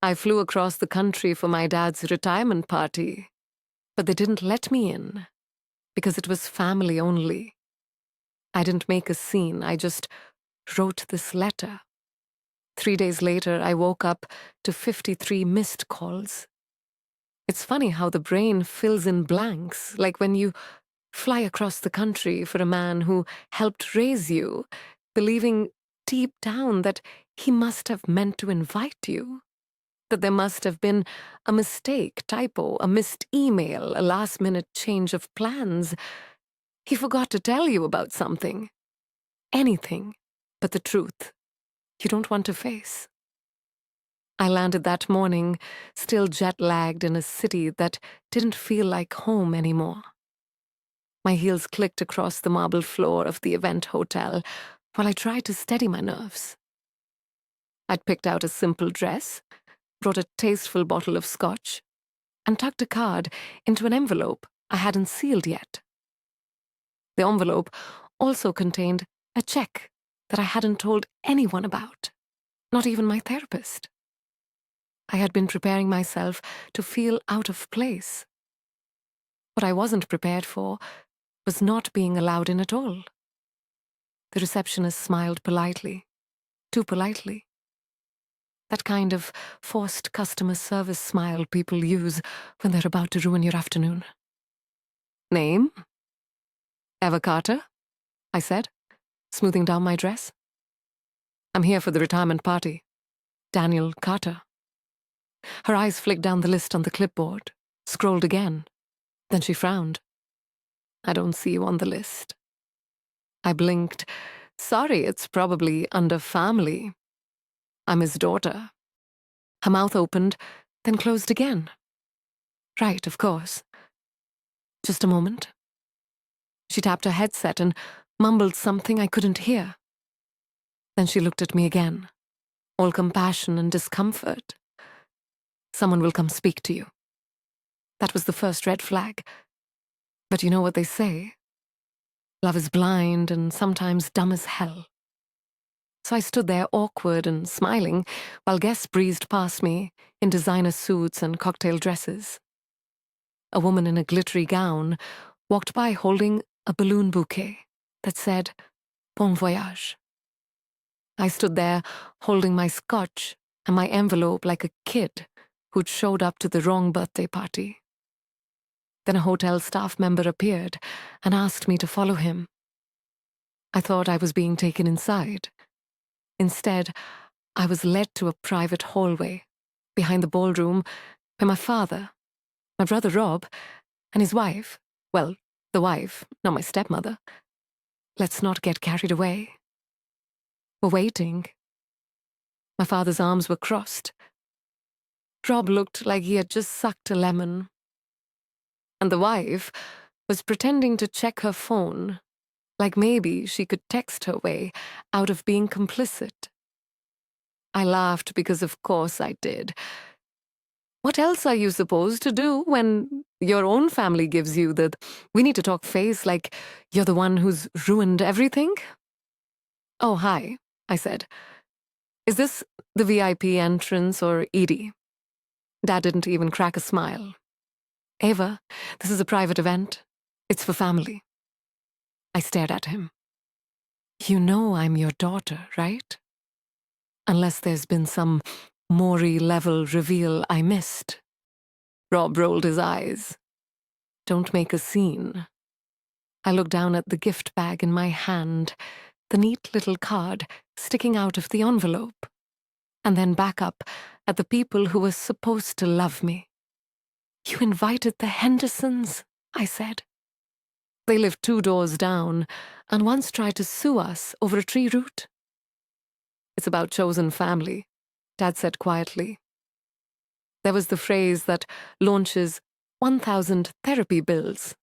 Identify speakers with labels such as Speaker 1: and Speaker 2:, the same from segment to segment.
Speaker 1: I flew across the country for my dad's retirement party, but they didn't let me in because it was family only. I didn't make a scene, I just wrote this letter. 3 days later, I woke up to 53 missed calls. It's funny how the brain fills in blanks, like when you fly across the country for a man who helped raise you, believing deep down that he must have meant to invite you, that there must have been a mistake, typo, a missed email, a last-minute change of plans. He forgot to tell you about something. Anything but the truth you don't want to face. I landed that morning, still jet-lagged in a city that didn't feel like home anymore. My heels clicked across the marble floor of the event hotel while I tried to steady my nerves. I'd picked out a simple dress, brought a tasteful bottle of scotch, and tucked a card into an envelope I hadn't sealed yet. The envelope also contained a check that I hadn't told anyone about, not even my therapist. I had been preparing myself to feel out of place. What I wasn't prepared for was not being allowed in at all. The receptionist smiled politely, too politely. That kind of forced customer service smile people use when they're about to ruin your afternoon. Name? Eva Carter, I said, smoothing down my dress. I'm here for the retirement party. Daniel Carter. Her eyes flicked down the list on the clipboard, scrolled again. Then she frowned. I don't see you on the list. I blinked. Sorry, it's probably under family. I'm his daughter. Her mouth opened, then closed again. Right, of course. Just a moment. She tapped her headset and mumbled something I couldn't hear. Then she looked at me again, all compassion and discomfort. Someone will come speak to you. That was the first red flag. But you know what they say? Love is blind and sometimes dumb as hell. So I stood there awkward and smiling while guests breezed past me in designer suits and cocktail dresses. A woman in a glittery gown walked by holding a balloon bouquet that said, Bon voyage. I stood there holding my scotch and my envelope like a kid who'd showed up to the wrong birthday party. Then a hotel staff member appeared and asked me to follow him. I thought I was being taken inside. Instead, I was led to a private hallway behind the ballroom where my father, my brother Rob, and his wife, well, the wife, not my stepmother. Let's not get carried away. Were waiting. My father's arms were crossed. Rob looked like he had just sucked a lemon. And the wife was pretending to check her phone, like maybe she could text her way out of being complicit. I laughed because of course I did. What else are you supposed to do when your own family gives you the we need to talk face like you're the one who's ruined everything? Oh, hi, I said. Is this the VIP entrance or Edie? Dad didn't even crack a smile. Ava, this is a private event. It's for family. I stared at him. You know I'm your daughter, right? Unless there's been some Maury-level reveal I missed. Rob rolled his eyes. Don't make a scene. I looked down at the gift bag in my hand, the neat little card sticking out of the envelope, and then back up at the people who were supposed to love me. You invited the Hendersons, I said. They live 2 doors down and once tried to sue us over a tree root. It's about chosen family, Dad said quietly. There was the phrase that launches 1,000 therapy bills.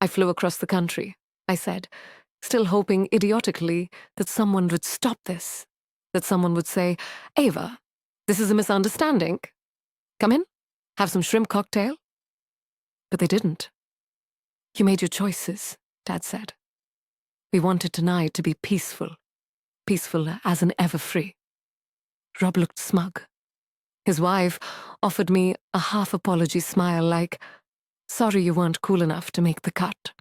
Speaker 1: I flew across the country, I said, still hoping idiotically that someone would stop this, that someone would say, Ava, this is a misunderstanding. Come in, have some shrimp cocktail. But they didn't. You made your choices, Dad said. We wanted tonight to be peaceful as an ever free. Rob looked smug. His wife offered me a half-apology smile like, "Sorry you weren't cool enough to make the cut."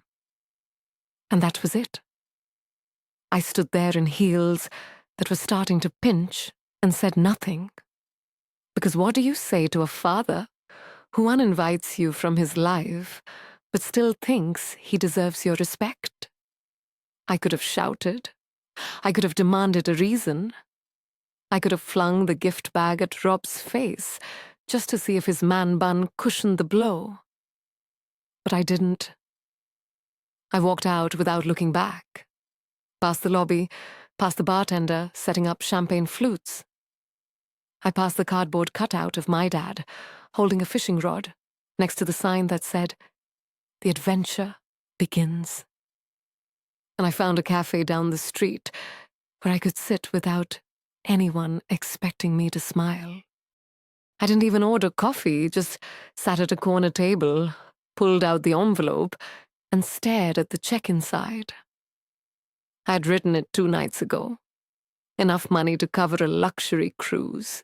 Speaker 1: And that was it. I stood there in heels that were starting to pinch and said nothing. Because what do you say to a father who uninvites you from his life but still thinks he deserves your respect? I could have shouted. I could have demanded a reason. I could have flung the gift bag at Rob's face just to see if his man bun cushioned the blow. But I didn't. I walked out without looking back. Past the lobby, past the bartender setting up champagne flutes. I passed the cardboard cutout of my dad, holding a fishing rod, next to the sign that said, "The adventure begins." And I found a cafe down the street where I could sit without anyone expecting me to smile. I didn't even order coffee, just sat at a corner table, pulled out the envelope, and stared at the check inside. I had written it 2 nights ago. Enough money to cover a luxury cruise.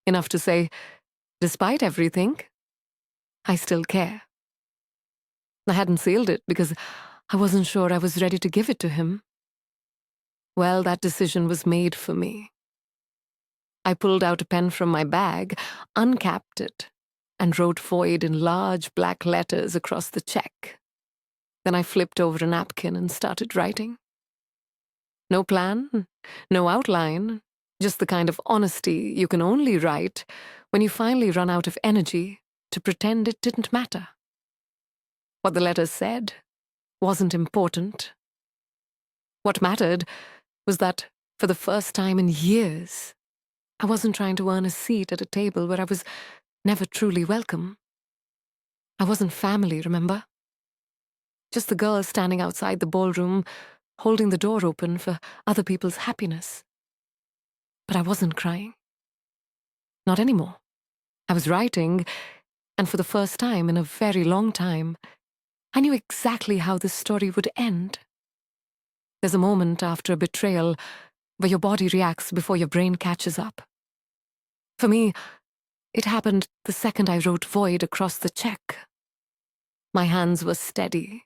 Speaker 1: Enough to say, despite everything, I still care. I hadn't sealed it because I wasn't sure I was ready to give it to him. Well, that decision was made for me. I pulled out a pen from my bag, uncapped it, and wrote void in large black letters across the check. Then I flipped over a napkin and started writing. No plan, no outline, just the kind of honesty you can only write when you finally run out of energy to pretend it didn't matter. What the letter said wasn't important. What mattered was that, for the first time in years, I wasn't trying to earn a seat at a table where I was never truly welcome. I wasn't family, remember? Just the girl standing outside the ballroom, holding the door open for other people's happiness. But I wasn't crying. Not anymore. I was writing, and for the first time in a very long time, I knew exactly how this story would end. There's a moment after a betrayal where your body reacts before your brain catches up. For me, it happened the second I wrote void across the check. My hands were steady,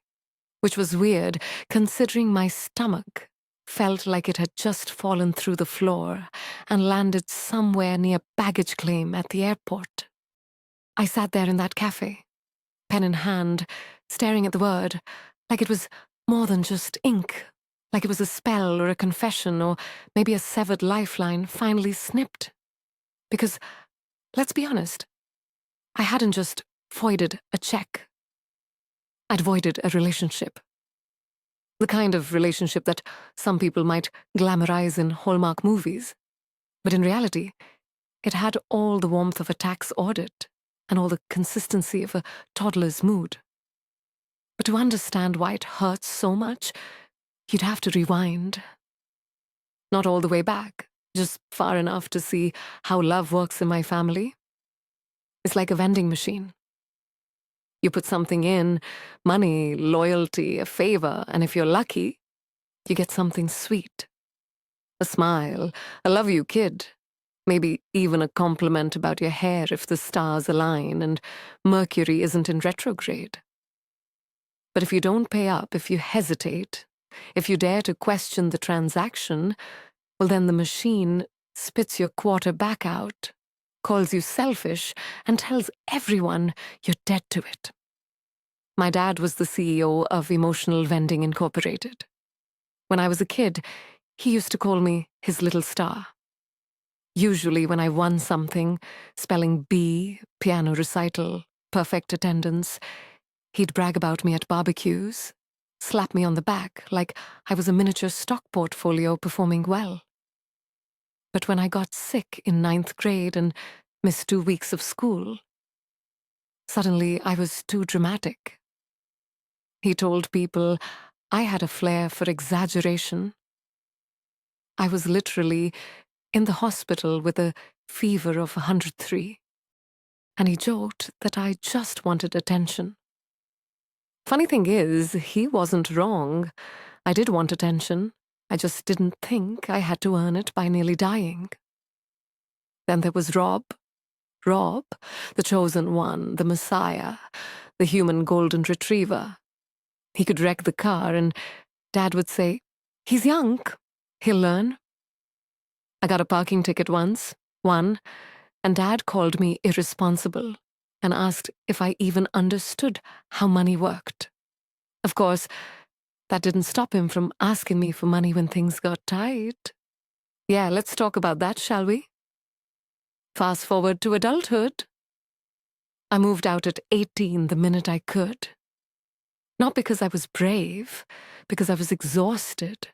Speaker 1: which was weird considering my stomach felt like it had just fallen through the floor and landed somewhere near baggage claim at the airport. I sat there in that cafe, pen in hand, staring at the word like it was more than just ink, like it was a spell or a confession or maybe a severed lifeline finally snipped. Because, let's be honest, I hadn't just voided a check. I'd voided a relationship. The kind of relationship that some people might glamorize in Hallmark movies. But in reality, it had all the warmth of a tax audit and all the consistency of a toddler's mood. But to understand why it hurts so much, you'd have to rewind. Not all the way back, just far enough to see how love works in my family. It's like a vending machine. You put something in, money, loyalty, a favor, and if you're lucky, you get something sweet. A smile, a love you kid, maybe even a compliment about your hair if the stars align and Mercury isn't in retrograde. But if you don't pay up, if you hesitate, if you dare to question the transaction, well then the machine spits your quarter back out, calls you selfish, and tells everyone you're dead to it. My dad was the CEO of Emotional Vending Incorporated. When I was a kid, he used to call me his little star. Usually when I won something, spelling B, piano recital, perfect attendance, he'd brag about me at barbecues, slap me on the back like I was a miniature stock portfolio performing well. But when I got sick in 9th grade and missed 2 weeks of school, suddenly I was too dramatic. He told people I had a flair for exaggeration. I was literally in the hospital with a fever of 103, and he joked that I just wanted attention. Funny thing is, he wasn't wrong. I did want attention. I just didn't think I had to earn it by nearly dying. Then there was Rob, Rob, the chosen one, the Messiah, the human golden retriever. He could wreck the car and Dad would say, "He's young. He'll learn." I got a parking ticket once, one, and Dad called me irresponsible and asked if I even understood how money worked. Of course, that didn't stop him from asking me for money when things got tight. Yeah, let's talk about that, shall we? Fast forward to adulthood. I moved out at 18 the minute I could. Not because I was brave, because I was exhausted.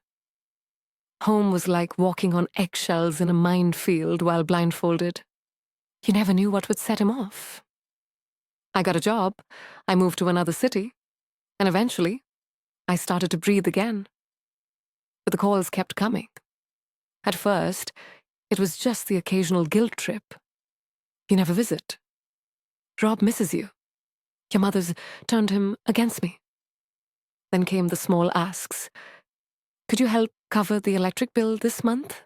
Speaker 1: Home was like walking on eggshells in a minefield while blindfolded. You never knew what would set him off. I got a job, I moved to another city, and eventually, I started to breathe again. But the calls kept coming. At first, it was just the occasional guilt trip. You never visit. Rob misses you. Your mother's turned him against me. Then came the small asks. Could you help cover the electric bill this month?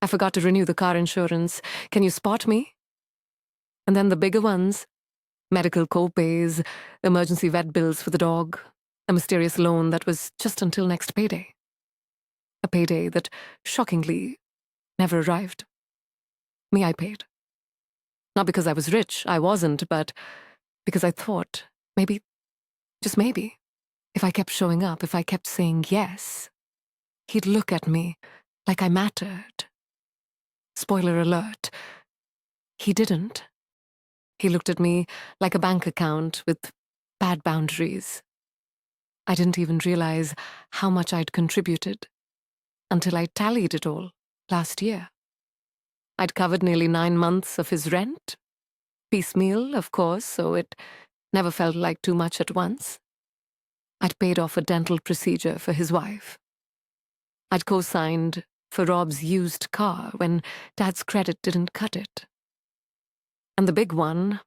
Speaker 1: I forgot to renew the car insurance. Can you spot me? And then the bigger ones. Medical co-pays, emergency vet bills for the dog, a mysterious loan that was just until next payday. A payday that, shockingly, never arrived. Me, I paid. Not because I was rich, I wasn't, but because I thought, maybe, just maybe, if I kept showing up, if I kept saying yes, he'd look at me like I mattered. Spoiler alert, he didn't. He looked at me like a bank account with bad boundaries. I didn't even realize how much I'd contributed until I tallied it all last year. I'd covered nearly 9 months of his rent. Piecemeal, of course, so it never felt like too much at once. I'd paid off a dental procedure for his wife. I'd co-signed for Rob's used car when Dad's credit didn't cut it. And the big one,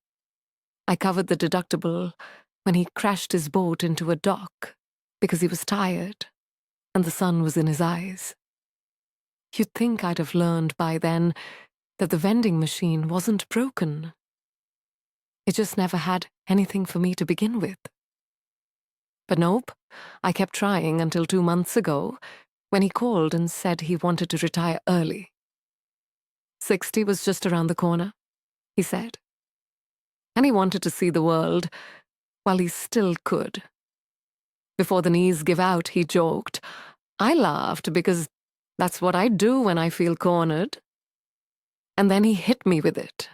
Speaker 1: I covered the deductible when he crashed his boat into a dock because he was tired and the sun was in his eyes. You'd think I'd have learned by then that the vending machine wasn't broken. It just never had anything for me to begin with. But nope, I kept trying until 2 months ago when he called and said he wanted to retire early. 60 was just around the corner, he said. And he wanted to see the world while he still could. Before the knees give out, he joked. I laughed because that's what I do when I feel cornered. And then he hit me with it.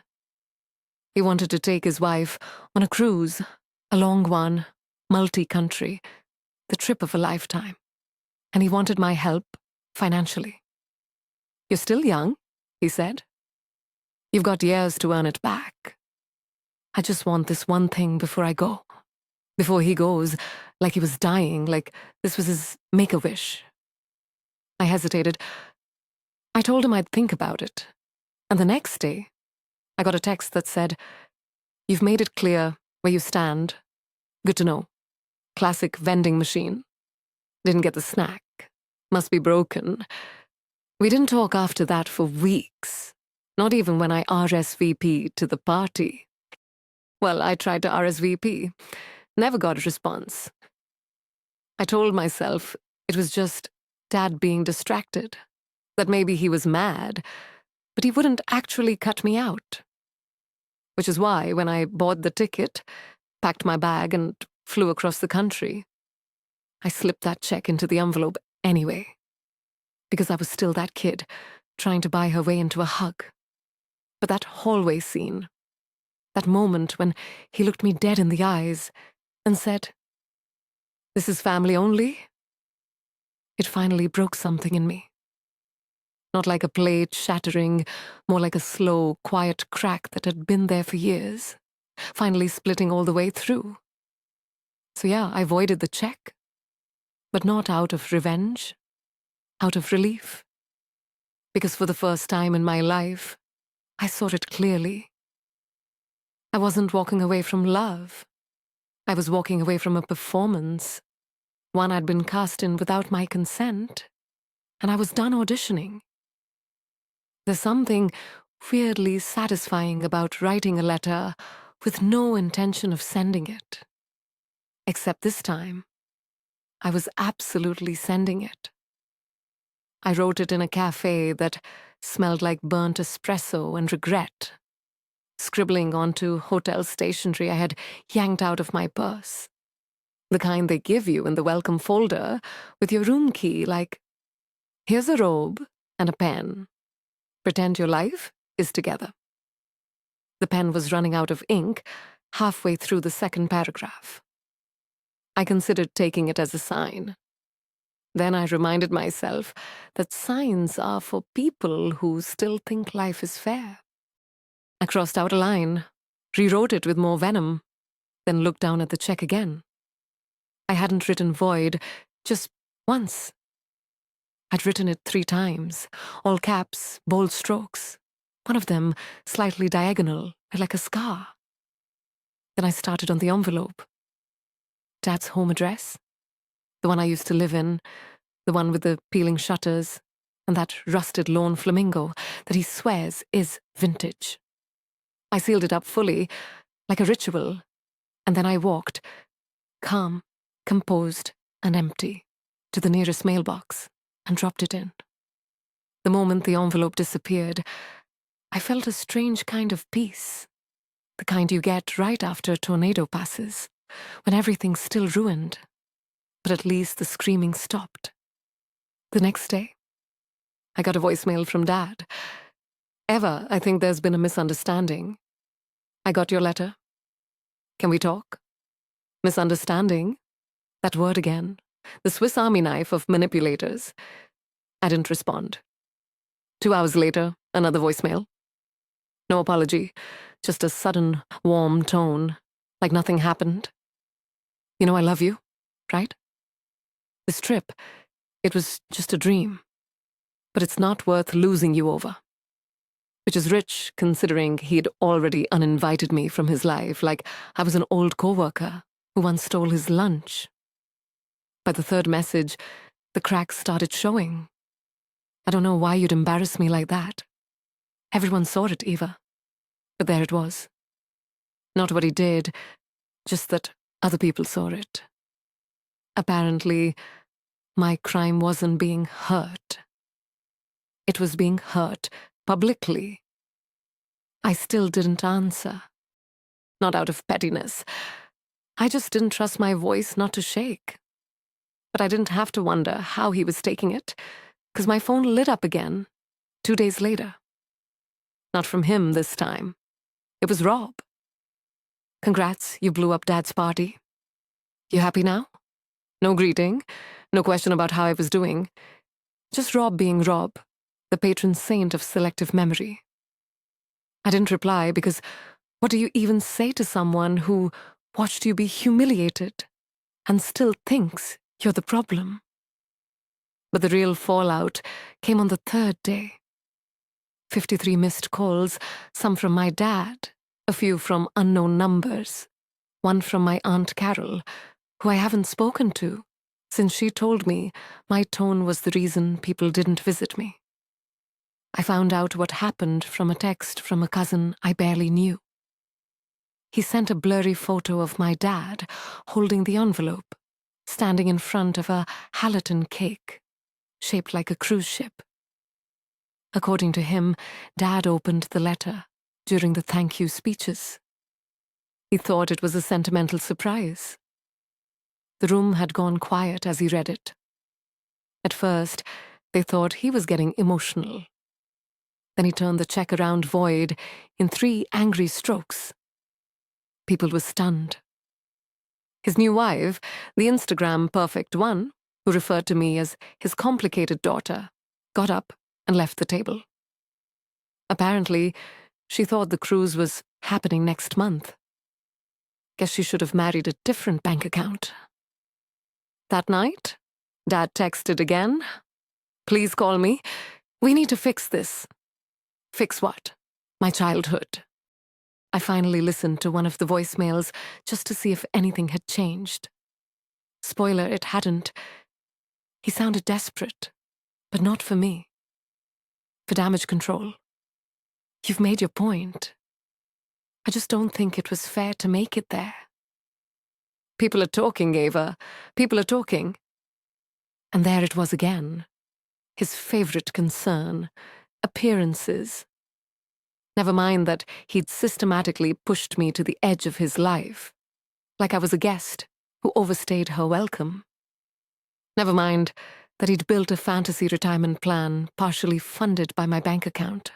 Speaker 1: He wanted to take his wife on a cruise, a long one, multi-country, the trip of a lifetime. And he wanted my help financially. You're still young, he said. You've got years to earn it back. I just want this one thing before I go. Before he goes, like he was dying, like this was his make-a-wish. I hesitated. I told him I'd think about it. And the next day, I got a text that said, "You've made it clear where you stand. Good to know. Classic vending machine. Didn't get the snack. Must be broken." We didn't talk after that for weeks. Not even when I RSVP'd to the party. Well, I tried to RSVP. Never got a response. I told myself it was just Dad being distracted. That maybe he was mad, but he wouldn't actually cut me out. Which is why, when I bought the ticket, packed my bag, and flew across the country, I slipped that check into the envelope anyway. Because I was still that kid, trying to buy her way into a hug. But that hallway scene, that moment when he looked me dead in the eyes and said, "This is family only," it finally broke something in me. Not like a plate shattering, more like a slow, quiet crack that had been there for years, finally splitting all the way through. So yeah, I voided the check, but not out of revenge, out of relief. Because for the first time in my life, I saw it clearly. I wasn't walking away from love. I was walking away from a performance, one I'd been cast in without my consent, and I was done auditioning. There's something weirdly satisfying about writing a letter with no intention of sending it. Except this time, I was absolutely sending it. I wrote it in a cafe that smelled like burnt espresso and regret, scribbling onto hotel stationery I had yanked out of my purse. The kind they give you in the welcome folder with your room key, like, here's a robe and a pen. Pretend your life is together. The pen was running out of ink halfway through the second paragraph. I considered taking it as a sign. Then I reminded myself that signs are for people who still think life is fair. I crossed out a line, rewrote it with more venom, then looked down at the check again. I hadn't written void just once. I'd written it 3 times, all caps, bold strokes, one of them slightly diagonal, like a scar. Then I started on the envelope. Dad's home address, the one I used to live in, the one with the peeling shutters, and that rusted lawn flamingo that he swears is vintage. I sealed it up fully, like a ritual, and then I walked, calm, composed, and empty, to the nearest mailbox and dropped it in. The moment the envelope disappeared, I felt a strange kind of peace, the kind you get right after a tornado passes, when everything's still ruined, but at least the screaming stopped. The next day, I got a voicemail from Dad. Eva, I think there's been a misunderstanding. I got your letter. Can we talk? Misunderstanding? That word again. The Swiss Army knife of manipulators. I didn't respond. 2 hours later, another voicemail. No apology, just a sudden, warm tone, like nothing happened. You know I love you, right? This trip, it was just a dream. But it's not worth losing you over. Which is rich, considering he'd already uninvited me from his life, like I was an old coworker who once stole his lunch. By the 3rd message, the cracks started showing. I don't know why you'd embarrass me like that. Everyone saw it, Eva. But there it was. Not what he did, just that other people saw it. Apparently, my crime wasn't being hurt. It was being hurt publicly. I still didn't answer. Not out of pettiness. I just didn't trust my voice not to shake. But I didn't have to wonder how he was taking it, because my phone lit up again 2 days later. Not from him this time. It was Rob. Congrats, you blew up Dad's party. You happy now? No greeting, no question about how I was doing. Just Rob being Rob, the patron saint of selective memory. I didn't reply because what do you even say to someone who watched you be humiliated and still thinks you're the problem? But the real fallout came on the 3rd day. 53 missed calls, some from my dad, a few from unknown numbers, one from my Aunt Carol, who I haven't spoken to since she told me my tone was the reason people didn't visit me. I found out what happened from a text from a cousin I barely knew. He sent a blurry photo of my dad holding the envelope, standing in front of a Hallerton cake, shaped like a cruise ship. According to him, Dad opened the letter during the thank you speeches. He thought it was a sentimental surprise. The room had gone quiet as he read it. At first, they thought he was getting emotional. Then he turned the check around void in 3 angry strokes. People were stunned. His new wife, the Instagram perfect one, who referred to me as his complicated daughter, got up and left the table. Apparently, she thought the cruise was happening next month. Guess she should have married a different bank account. That night, Dad texted again. Please call me. We need to fix this. Fix what? My childhood. I finally listened to one of the voicemails just to see if anything had changed. Spoiler, it hadn't. He sounded desperate, but not for me. For damage control. You've made your point. I just don't think it was fair to make it there. People are talking, Ava. People are talking. And there it was again. His favorite concern. Appearances. Never mind that he'd systematically pushed me to the edge of his life. Like I was a guest who overstayed her welcome. Never mind that he'd built a fantasy retirement plan partially funded by my bank account.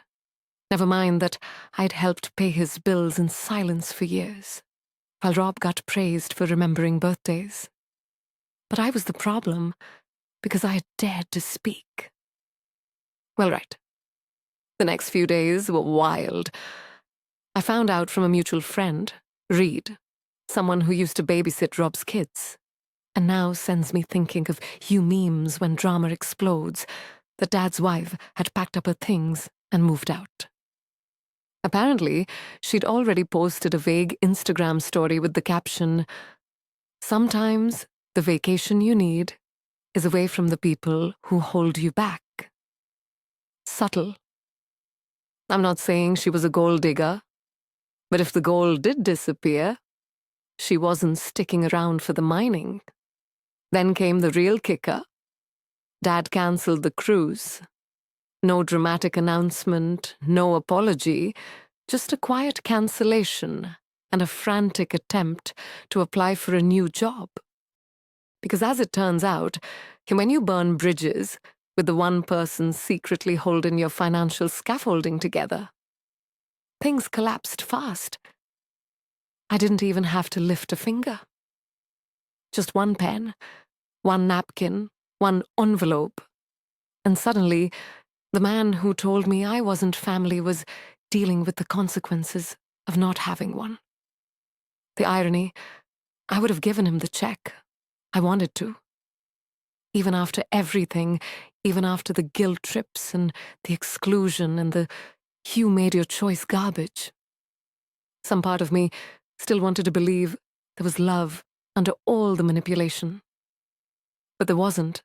Speaker 1: Never mind that I'd helped pay his bills in silence for years, while Rob got praised for remembering birthdays. But I was the problem because I had dared to speak. Well, right. The next few days were wild. I found out from a mutual friend, Reed, someone who used to babysit Rob's kids, and now sends me thinking of you memes when drama explodes, that Dad's wife had packed up her things and moved out. Apparently, she'd already posted a vague Instagram story with the caption, "Sometimes the vacation you need is away from the people who hold you back." Subtle. I'm not saying she was a gold digger, but if the gold did disappear, she wasn't sticking around for the mining. Then came the real kicker. Dad cancelled the cruise. No dramatic announcement, no apology, just a quiet cancellation and a frantic attempt to apply for a new job. Because as it turns out, when you burn bridges with the one person secretly holding your financial scaffolding together, things collapsed fast. I didn't even have to lift a finger. Just one pen, one napkin, one envelope, and suddenly the man who told me I wasn't family was dealing with the consequences of not having one. The irony, I would have given him the check. I wanted to. Even after everything, even after the guilt trips and the exclusion and the "you made your choice" garbage. Some part of me still wanted to believe there was love under all the manipulation. But there wasn't.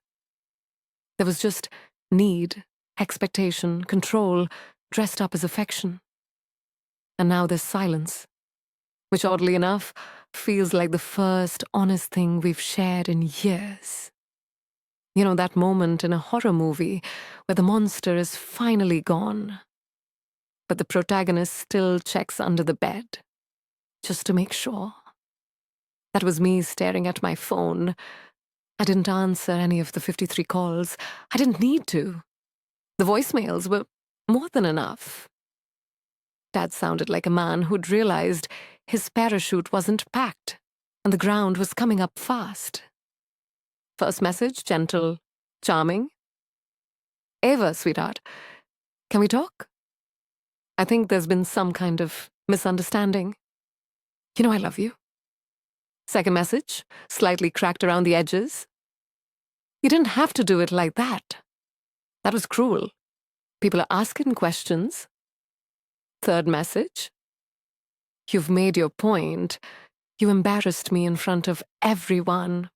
Speaker 1: There was just need, expectation, control, dressed up as affection. And now there's silence, which oddly enough feels like the first honest thing we've shared in years. You know, that moment in a horror movie where the monster is finally gone, but the protagonist still checks under the bed, just to make sure. That was me staring at my phone. I didn't answer any of the 53 calls. I didn't need to. The voicemails were more than enough. Dad sounded like a man who'd realized his parachute wasn't packed and the ground was coming up fast. First message, gentle, charming. "Ava, sweetheart, can we talk? I think there's been some kind of misunderstanding. You know I love you." Second message, slightly cracked around the edges. "You didn't have to do it like that. That was cruel. People are asking questions." Third message, "You've made your point. You embarrassed me in front of everyone.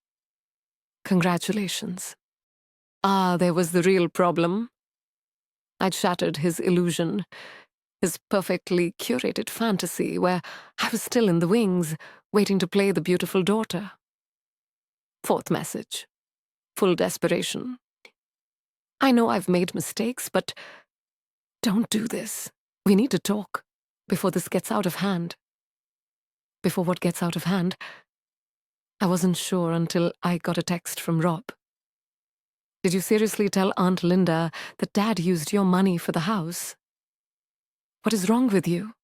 Speaker 1: Congratulations." There was the real problem. I'd shattered his illusion, his perfectly curated fantasy where I was still in the wings, waiting to play the beautiful daughter. Fourth message, full desperation. "I know I've made mistakes, but don't do this. We need to talk before this gets out of hand." Before what gets out of hand? I wasn't sure until I got a text from Rob. "Did you seriously tell Aunt Linda that Dad used your money for the house? What is wrong with you?"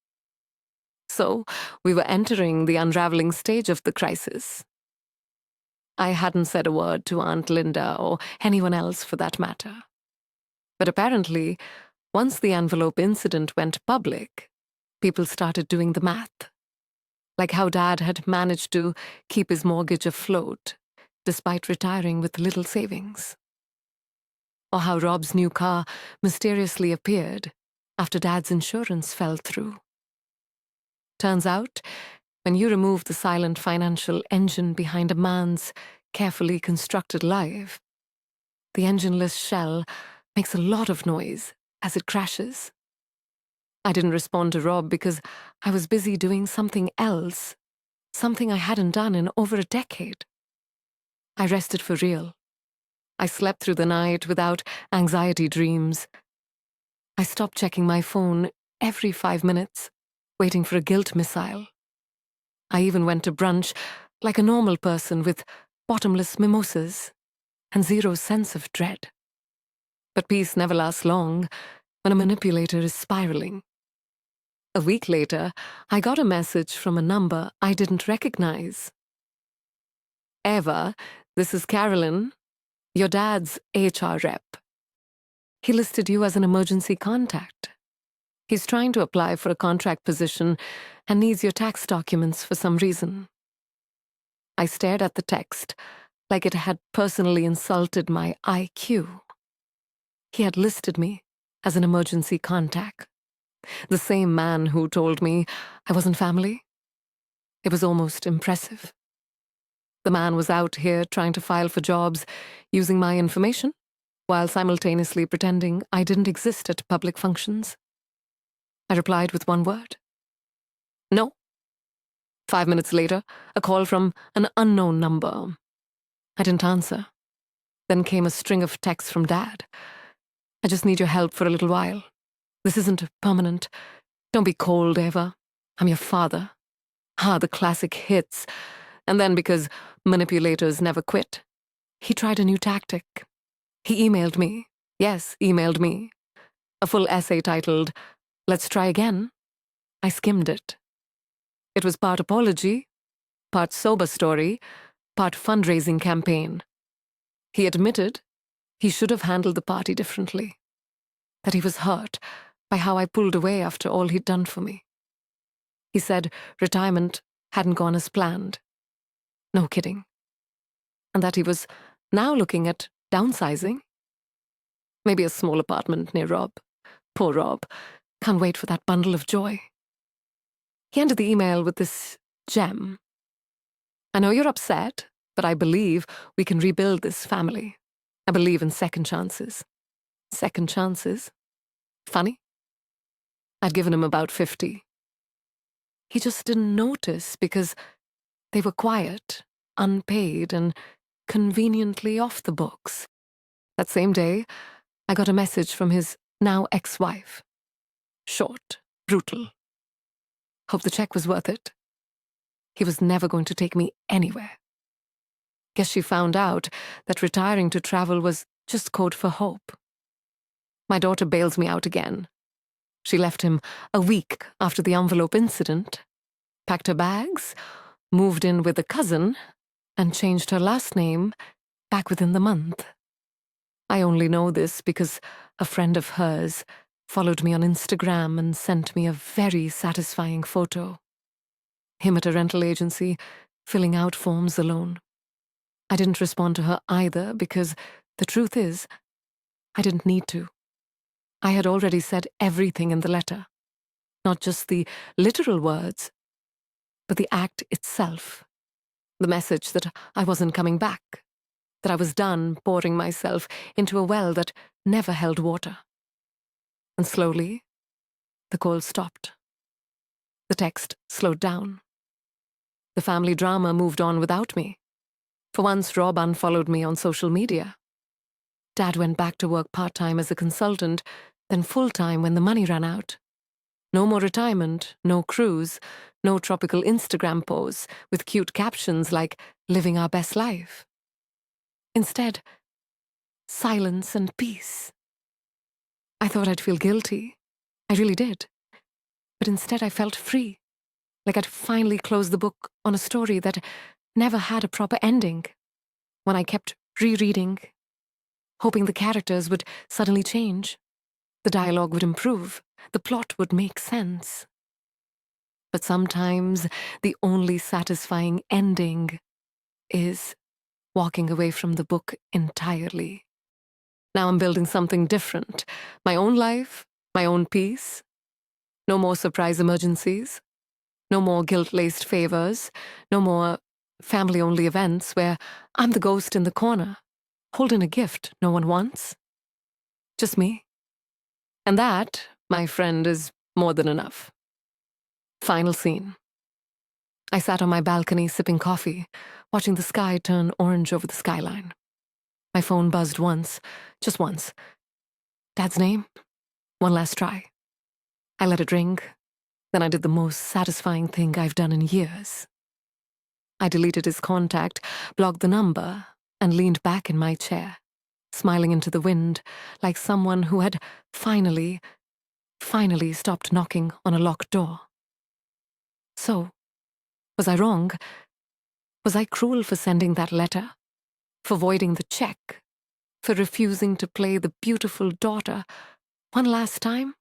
Speaker 1: So we were entering the unraveling stage of the crisis. I hadn't said a word to Aunt Linda or anyone else for that matter. But apparently, once the envelope incident went public, people started doing the math. Like how Dad had managed to keep his mortgage afloat, despite retiring with little savings. Or how Rob's new car mysteriously appeared after Dad's insurance fell through. Turns out, when you remove the silent financial engine behind a man's carefully constructed life, the engineless shell makes a lot of noise as it crashes. I didn't respond to Rob because I was busy doing something else, something I hadn't done in over a decade. I rested for real. I slept through the night without anxiety dreams. I stopped checking my phone every 5 minutes, waiting for a guilt missile. I even went to brunch like a normal person with bottomless mimosas and zero sense of dread. But peace never lasts long when a manipulator is spiraling. A week later, I got a message from a number I didn't recognize. Eva, this is Carolyn, your dad's HR rep. He listed you as an emergency contact. He's trying to apply for a contract position and needs your tax documents for some reason. I stared at the text like it had personally insulted my IQ. He had listed me as an emergency contact. The same man who told me I wasn't family. It was almost impressive. The man was out here trying to file for jobs using my information, while simultaneously pretending I didn't exist at public functions. I replied with one word. No. 5 minutes later, a call from an unknown number. I didn't answer. Then came a string of texts from Dad. I just need your help for a little while. This isn't permanent. Don't be cold, Eva. I'm your father. The classic hits. And then because manipulators never quit, he tried a new tactic. He emailed me. Yes, emailed me. A full essay titled, Let's Try Again. I skimmed it. It was part apology, part sober story, part fundraising campaign. He admitted he should have handled the party differently, that he was hurt by how I pulled away after all he'd done for me. He said retirement hadn't gone as planned. No kidding. And that he was now looking at downsizing. Maybe a small apartment near Rob. Poor Rob. Can't wait for that bundle of joy. He ended the email with this gem. I know you're upset, but I believe we can rebuild this family. I believe in second chances. Second chances? Funny? I'd given him about 50. He just didn't notice because they were quiet, unpaid, and conveniently off the books. That same day, I got a message from his now ex-wife. Short, brutal. Hope the check was worth it. He was never going to take me anywhere. Guess she found out that retiring to travel was just code for hope. My daughter bails me out again. She left him a week after the envelope incident, packed her bags, moved in with a cousin, and changed her last name back within the month. I only know this because a friend of hers followed me on Instagram and sent me a very satisfying photo. Him at a rental agency, filling out forms alone. I didn't respond to her either because the truth is, I didn't need to. I had already said everything in the letter. Not just the literal words, but the act itself. The message that I wasn't coming back, that I was done pouring myself into a well that never held water. And slowly, the call stopped. The text slowed down. The family drama moved on without me. For once, Rob unfollowed me on social media. Dad went back to work part-time as a consultant, then full-time when the money ran out. No more retirement, no cruise, no tropical Instagram pose with cute captions like, living our best life. Instead, silence and peace. I thought I'd feel guilty. I really did. But instead I felt free, like I'd finally closed the book on a story that never had a proper ending. When I kept rereading, hoping the characters would suddenly change, the dialogue would improve, the plot would make sense. But sometimes the only satisfying ending is walking away from the book entirely. Now I'm building something different. My own life, my own peace. No more surprise emergencies. No more guilt-laced favors. No more family-only events where I'm the ghost in the corner, holding a gift no one wants. Just me. And that, my friend, is More than enough. Final scene. I sat on my balcony sipping coffee, watching the sky turn orange over the skyline. My phone buzzed once, just once. Dad's name? One last try. I let it ring. Then I did the most satisfying thing I've done in years. I deleted his contact, blocked the number, and leaned back in my chair, smiling into the wind like someone who had finally stopped knocking on a locked door. So, was I wrong? Was I cruel for sending that letter? For voiding the check? For refusing to play the beautiful daughter one last time?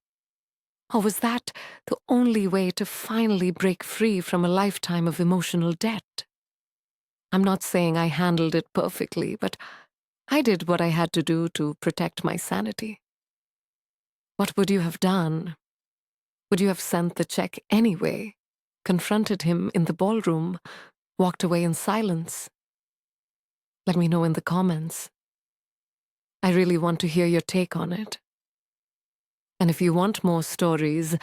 Speaker 1: Or was that the only way to finally break free from a lifetime of emotional debt? I'm not saying I handled it perfectly, but I did what I had to do to protect my sanity. What would you have done? Would you have sent the check anyway, confronted him in the ballroom, walked away in silence? Let me know in the comments. I really want to hear your take on it. And if you want more stories,